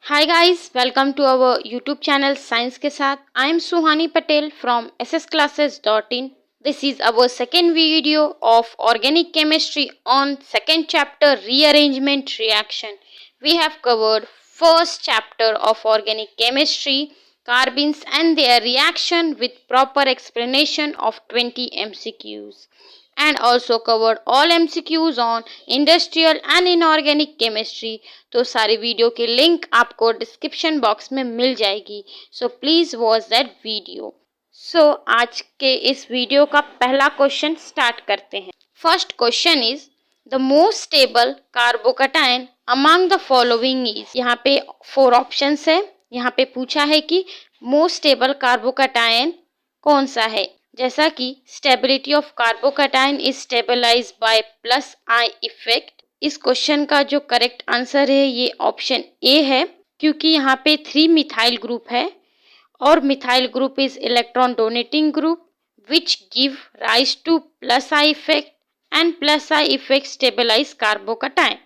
Hi guys, welcome to our YouTube channel science के साथ। I am Suhani Patel from ssclasses.in. This is our second video of organic chemistry on second chapter rearrangement reaction. We have covered first chapter of organic chemistry, carbons and their reaction with proper explanation of 20 MCQs. And also covered all MCQs on industrial and inorganic chemistry. तो सारी video की link आपको description box में मिल जाएगी, so please watch that video. So आज के इस वीडियो का पहला क्वेश्चन स्टार्ट करते हैं। First question is the most stable carbocation among the following is. यहाँ पे 4 ऑप्शंस है। यहाँ पे पूछा है कि मोस्ट स्टेबल कार्बोकटायन कौन सा है, जैसा कि stability of carbocation is stabilize by plus I effect. इस क्वेश्चन का जो करेक्ट आंसर है ये ऑप्शन ए है, क्योंकि यहाँ पे 3 मिथाइल ग्रुप है और methyl group is electron donating group which give rise to plus I effect and plus I effect stabilize carbocation.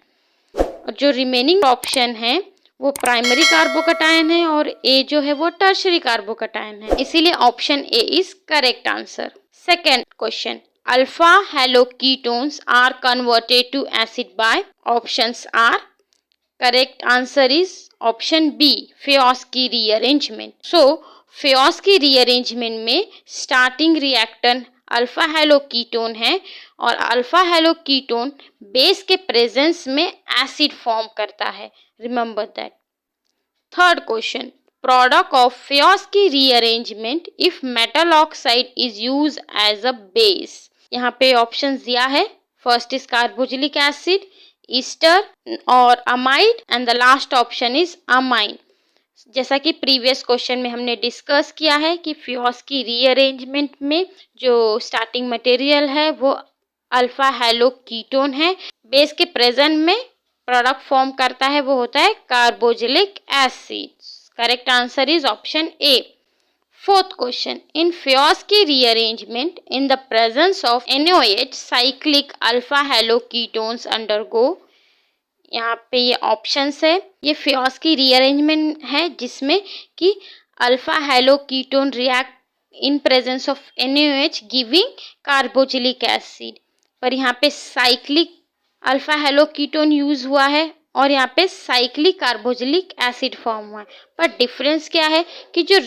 और जो रिमेनिंग ऑप्शन है वो प्राइमरी कार्बोकटायन है और ए जो है वो टर्शरी कार्बोकटायन है, इसीलिए option A is correct answer. Second question, alpha haloketones are converted to acid by. Options are, correct answer is option B, Favorskii rearrangement. So Favorskii rearrangement में स्टार्टिंग रिएक्टेंट अल्फा हेलोकीटोन है और alpha haloketone base के presence में acid form करता है, remember that. Third question, product of Féoski rearrangement if metal oxide is used as a base। यहाँ पे options दिया है, first is carboxylic acid, ester और amide and the last option is amine. जैसा कि previous question में हमने discuss किया है कि फेओस्की रीअरेंजमेंट में जो स्टार्टिंग मटेरियल है वो अल्फा हेलोकीटोन है, बेस के प्रेजेंट में प्रोडक्ट फॉर्म करता है वो होता है carboxylic acid. Correct answer is option A. Fourth question, in Favorskii rearrangement in the presence of NaOH cyclic alpha haloketones undergo. यहाँ पे ये ऑप्शंस है, ये फेओस्की रीअरेंजमेंट है जिसमें कि alpha haloketone react in presence of NaOH giving carboxylic acid, पर यहाँ पे साइक्लिक अल्फा हेलोकीटोन यूज हुआ है और यहाँ पे साइक्लिक कार्बोक्सिलिक एसिड फॉर्म हुआ है। पर डिफरेंस क्या है कि जो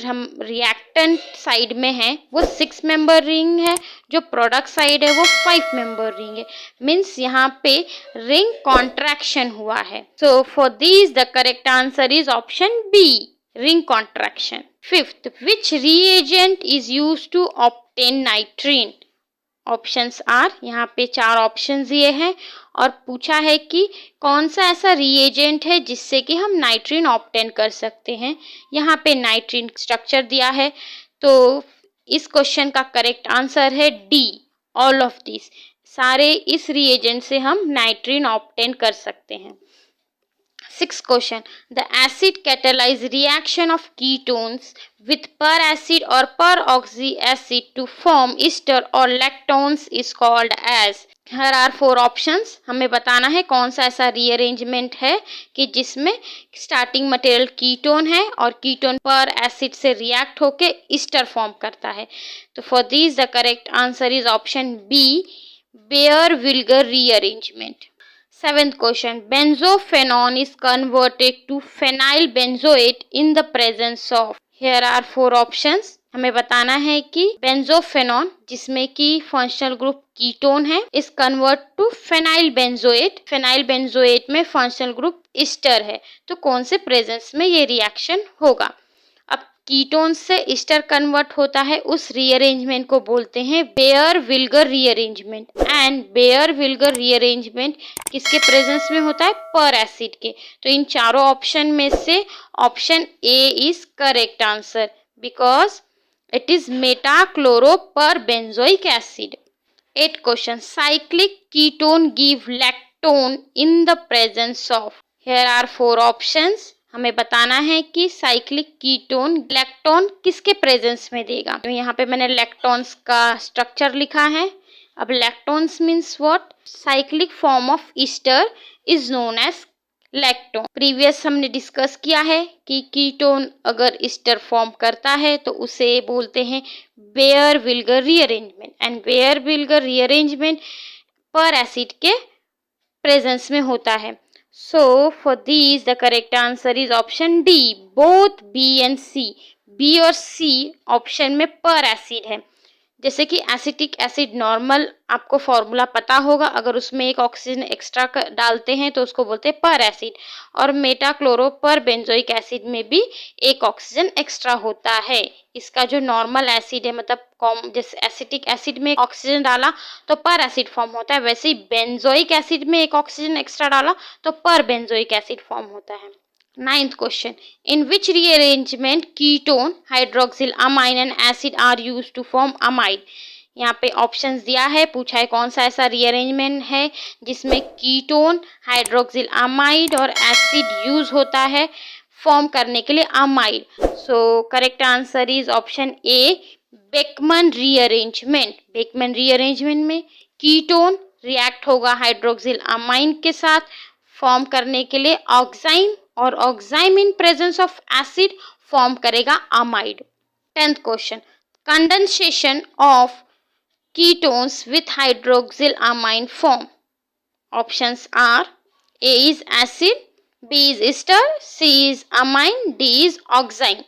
रिएक्टेंट साइड में है वो 6 मेंबर रिंग है, जो प्रोडक्ट साइड है वो 5 मेंबर रिंग है, मीन्स यहाँ पे रिंग कॉन्ट्रैक्शन हुआ है। So for this the correct answer is option B, ring contraction. Fifth, which reagent is used to obtain nitrene. Options are, यहाँ पे 4 ऑप्शंस दिए हैं और पूछा है कि कौन सा ऐसा रिएजेंट है जिससे कि हम नाइट्रीन ऑब्टेन कर सकते हैं। यहाँ पे नाइट्रीन स्ट्रक्चर दिया है, तो इस क्वेश्चन का करेक्ट आंसर है डी, ऑल ऑफ दिस। सारे इस रिएजेंट से हम नाइट्रीन ऑब्टेन कर सकते हैं। Sixth question, the acid catalyze reaction of ketones with per-acid or per-oxy acid to form ester or lactones is called as। Here are 4 options। हमें बताना है कौन सा ऐसा रीअरेंजमेंट है कि जिसमें स्टार्टिंग मटेरियल कीटोन है और कीटोन पर एसिड से रिएक्ट होके ईस्टर फॉर्म करता है। तो for this the correct answer is option B, Baeyer Villiger rearrangement. Seventh question, benzophenone is converted to phenyl benzoate in the presence of। Here are 4 options। हमें बताना है कि बेंजोफेनॉन जिसमें कि फंक्शनल ग्रुप कीटोन है इस convert to phenyl benzoate, phenyl benzoate में functional group ester है, तो कौन से प्रेजेंस में ये रिएक्शन होगा। अब कीटोन से ईस्टर कन्वर्ट होता है, उस रीअरेंजमेंट को बोलते हैं बेयर-विल्गर रीअरेंजमेंट। एंड बेयर-विल्गर रीअरेंजमेंट किसके प्रेजेंस में होता है, पर एसिड के। तो इन चारों ऑप्शन में से option A is correct answer because it is meta chloro per benzoic acid. 8th question, cyclic ketone give lactone in the presence of. Here are 4 options. हमें बताना है कि साइक्लिक कीटोन लैक्टोन किसके प्रेजेंस में देगा। तो यहाँ पे मैंने लैक्टोन्स का स्ट्रक्चर लिखा है। अब lactones means what, cyclic form of ester is known as lactone. Previous हमने डिस्कस किया है कि कीटोन अगर ईस्टर फॉर्म करता है तो उसे बोलते हैं Baeyer Villiger rearrangement, and Baeyer Villiger rearrangement per acid के प्रेजेंस में होता है। So for this the correct answer is option D, both B and C. B और सी ऑप्शन में पर एसिड है। जैसे कि एसिटिक एसिड नॉर्मल आपको फॉर्मूला पता होगा, अगर उसमें एक ऑक्सीजन एक्स्ट्रा डालते हैं तो उसको बोलते हैं पर एसिड, और मेटाक्लोरो पर बेंजोइक एसिड में भी एक ऑक्सीजन एक्स्ट्रा होता है। इसका जो नॉर्मल एसिड है, मतलब जैसे एसिटिक एसिड में एक ऑक्सीजन डाला तो पर एसिड फॉर्म होता है, वैसे ही बेंजोइक एसिड में एक ऑक्सीजन एक्स्ट्रा डाला तो पर बेंजोइक एसिड फॉर्म होता है। Ninth question. In which rearrangement ketone, hydroxyl amine and acid are used to form amide? यहाँ पे ऑप्शंस दिया है, पूछा है कौन सा ऐसा रीअरेंजमेंट है जिसमें कीटोन, हाइड्रोक्सिल अमाइड और एसिड यूज होता है फॉर्म करने के लिए amide. So correct answer is option A, Beckmann rearrangement. Beckmann rearrangement में कीटोन रिएक्ट होगा हाइड्रोक्सिल अमाइन के साथ फॉर्म करने के लिए ऑक्साइम, और oxime in presence of acid form करेगा amide. 10th question. Condensation of ketones with hydroxyl amine form. Options are A is acid, B is ester, C is amine, D is oxime.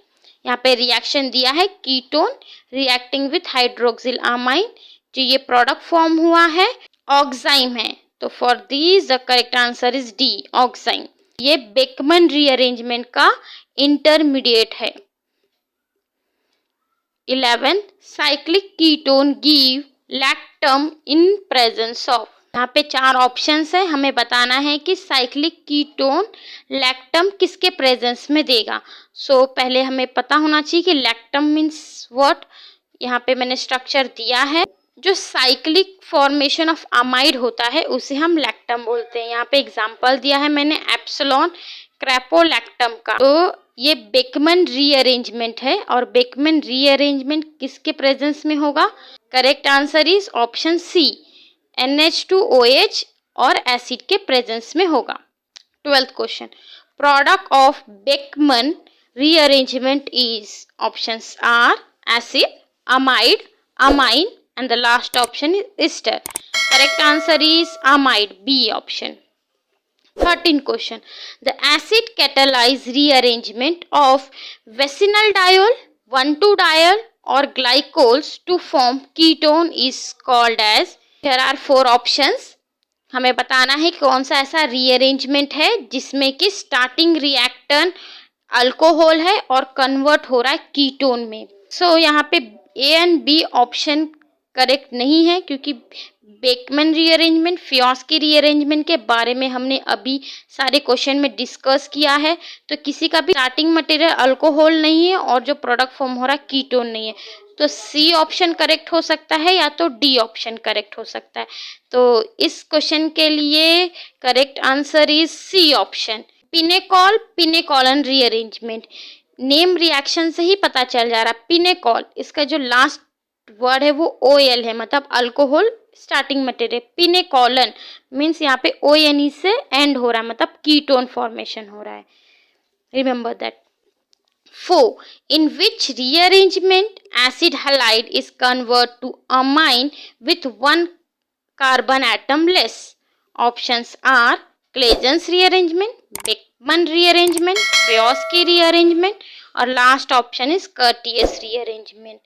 यहाँ पे reaction दिया है ketone reacting with hydroxyl amine, जो ये product form हुआ है oxime है। तो for this the correct answer is D, oxime. ये बेकमन रीअरेंजमेंट का इंटरमीडिएट है। 11. Cyclic ketone give lactam in presence of. यहाँ पे 4 ऑप्शंस है, हमें बताना है कि साइक्लिक कीटोन लैक्टम किसके प्रेजेंस में देगा। सो पहले हमें पता होना चाहिए कि लैक्टम मीन्स व्हाट। यहाँ पे मैंने स्ट्रक्चर दिया है, जो साइक्लिक फॉर्मेशन ऑफ अमाइड होता है उसे हम लैक्टम बोलते हैं। यहाँ पे एग्जांपल दिया है मैंने एप्सिलॉन क्रेपोलैक्टम का। तो ये बेकमन रीअरेंजमेंट है, और बेकमन रीअरेंजमेंट किसके प्रेजेंस में होगा? Correct answer is option C, NH2OH और एसिड के प्रेजेंस में होगा। 12th question. Product of Beckmann rearrangement is, options are acid, amide, amine, and the last option is ester. Correct answer is amide, B option. 13th question. The acid catalyze rearrangement of vicinaldiol, 1,2-diol or glycols to form ketone is called as. Here are 4 options. हमें बताना है कौन सा ऐसा rearrangement है जिसमें कि starting reactant alcohol है और कन्वर्ट हो रहा है कीटोन में। सो यहाँ पे A and B option correct नहीं है, क्योंकि बेकमन रीअरेंजमेंट, फियोस्की रीअरेंजमेंट के बारे में हमने अभी सारे क्वेश्चन में डिस्कस किया है। तो किसी का भी स्टार्टिंग मटेरियल अल्कोहल नहीं है और जो प्रोडक्ट फॉर्म हो रहा है कीटोन नहीं है। तो सी ऑप्शन करेक्ट हो सकता है या तो डी ऑप्शन करेक्ट हो सकता है। तो इस क्वेश्चन के लिए correct answer is C option, pinacol pinacolone rearrangement. Name reaction से ही पता चल जा रहा है। पिनेकॉल, इसका जो लास्ट वर्ड है वो OL है, मतलब अल्कोहल स्टार्टिंग मटेरियल। पिनेकॉलन मीन्स यहाँ पे ONE से एंड हो रहा है, मतलब कीटोन फॉर्मेशन हो रहा है। Remember that. 4. In which rearrangement acid halide is converted to amine with 1 carbon atom less? Options are Clayton's rearrangement, Beckmann rearrangement, Priorsky rearrangement, और last option is Curtius rearrangement.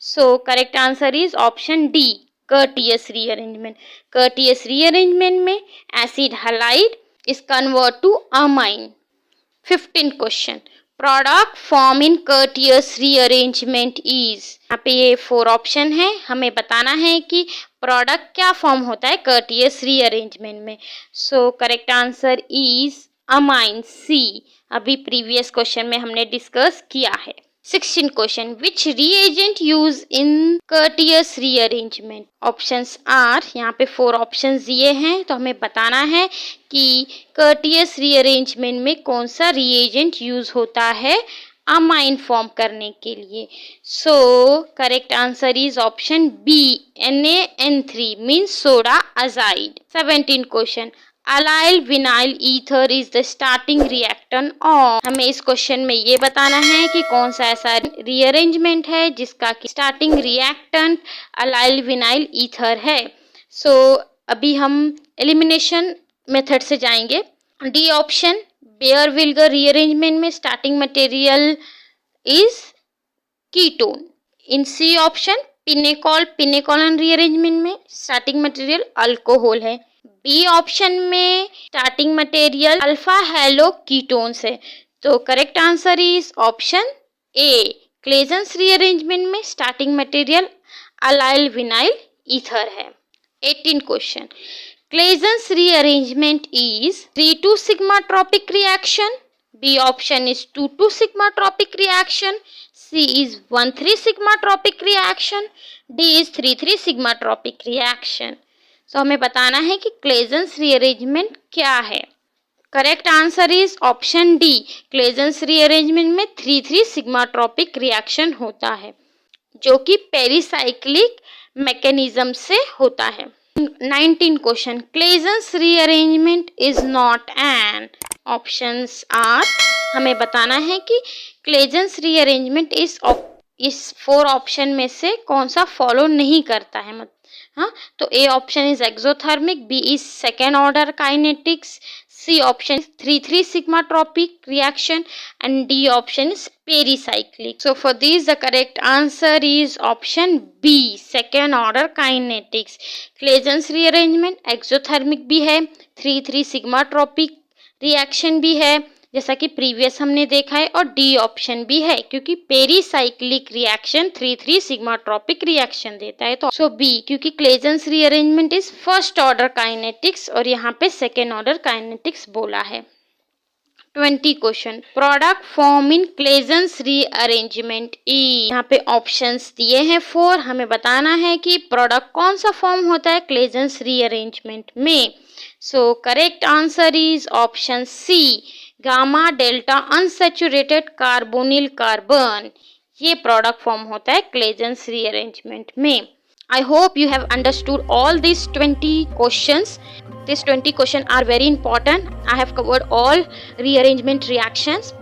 So correct answer is option D, Curtius rearrangement. Curtius rearrangement में acid halide is converted to amine. 15th question. Product form in Curtius rearrangement is. यहाँ पे ये 4 option है, हमें बताना है कि प्रोडक्ट क्या फॉर्म होता है Curtius rearrangement में। So correct answer is amine, C. अभी प्रीवियस क्वेश्चन में हमने डिस्कस किया है। 16th question. Which reagent used in Curtius rearrangement? Options are, यहाँ पे 4 options दिए हैं, तो हमें बताना है कि Curtius rearrangement में कौन सा reagent यूज होता है अमाइन फॉर्म करने के लिए। So correct answer is option B, NaN3 means soda azide. 17th question. Allyl vinyl ether is the starting reactant of. हमें इस क्वेश्चन में ये बताना है कि कौन सा ऐसा रीअरेंजमेंट है जिसका कि starting reactant allyl vinyl ether है। सो अभी हम एलिमिनेशन मेथड से जाएंगे। D option, Baeyer Villiger rearrangement में starting material is ketone. In C option, pinacol pinacolone rearrangement में स्टार्टिंग मटेरियल अल्कोहल है। बी ऑप्शन में starting material alpha halo ketones है। तो correct answer is option A, Claisen rearrangement में starting material allyl vinyl ether है। 18 question, Claisen rearrangement is 3,2 sigma tropic reaction, B option is 2,2 sigma tropic reaction, C is 1,3 sigma tropic reaction, D is 3,3 sigma tropic reaction। So हमें बताना है कि क्लेजेंस rearrangement क्या है। Correct answer is option D, Claisen rearrangement में 3,3 sigma tropic reaction होता है जो कि पेरिसाइक्लिक मैकेनिज्म से होता है। 19 question, Claisen rearrangement is not an. Options are, हमें बताना है कि क्लेजेंस रीअरेंजमेंट इस 4 ऑप्शन में से कौन सा फॉलो नहीं करता है। हाँ, तो A option is exothermic, B is second order kinetics, C option 3,3 sigma tropic reaction, and D option is pericyclic. So for this the correct answer is option B, second order kinetics. क्लेजेंस rearrangement exothermic भी है, 3,3 sigma tropic reaction भी है जैसा कि previous हमने देखा है, और डी ऑप्शन भी है क्योंकि pericyclic reaction 3,3 sigma tropic reaction देता है। तो सो बी, क्योंकि Claisen rearrangement is first order kinetics और यहाँ पे सेकेंड ऑर्डर काइनेटिक्स बोला है। 20 question, product form in Claisen rearrangement ई। यहाँ पे ऑप्शंस दिए हैं 4, हमें बताना है कि प्रोडक्ट कौन सा फॉर्म होता है क्लेजेंस रीअरेंजमेंट में। So correct answer is option C, gamma delta unsaturated carbonyl carbon, ये प्रोडक्ट फॉर्म होता है क्लेजेंस रीअरेंजमेंट में। I hope you have understood all these 20 questions. These 20 questions are very important. I have covered all rearrangement reactions.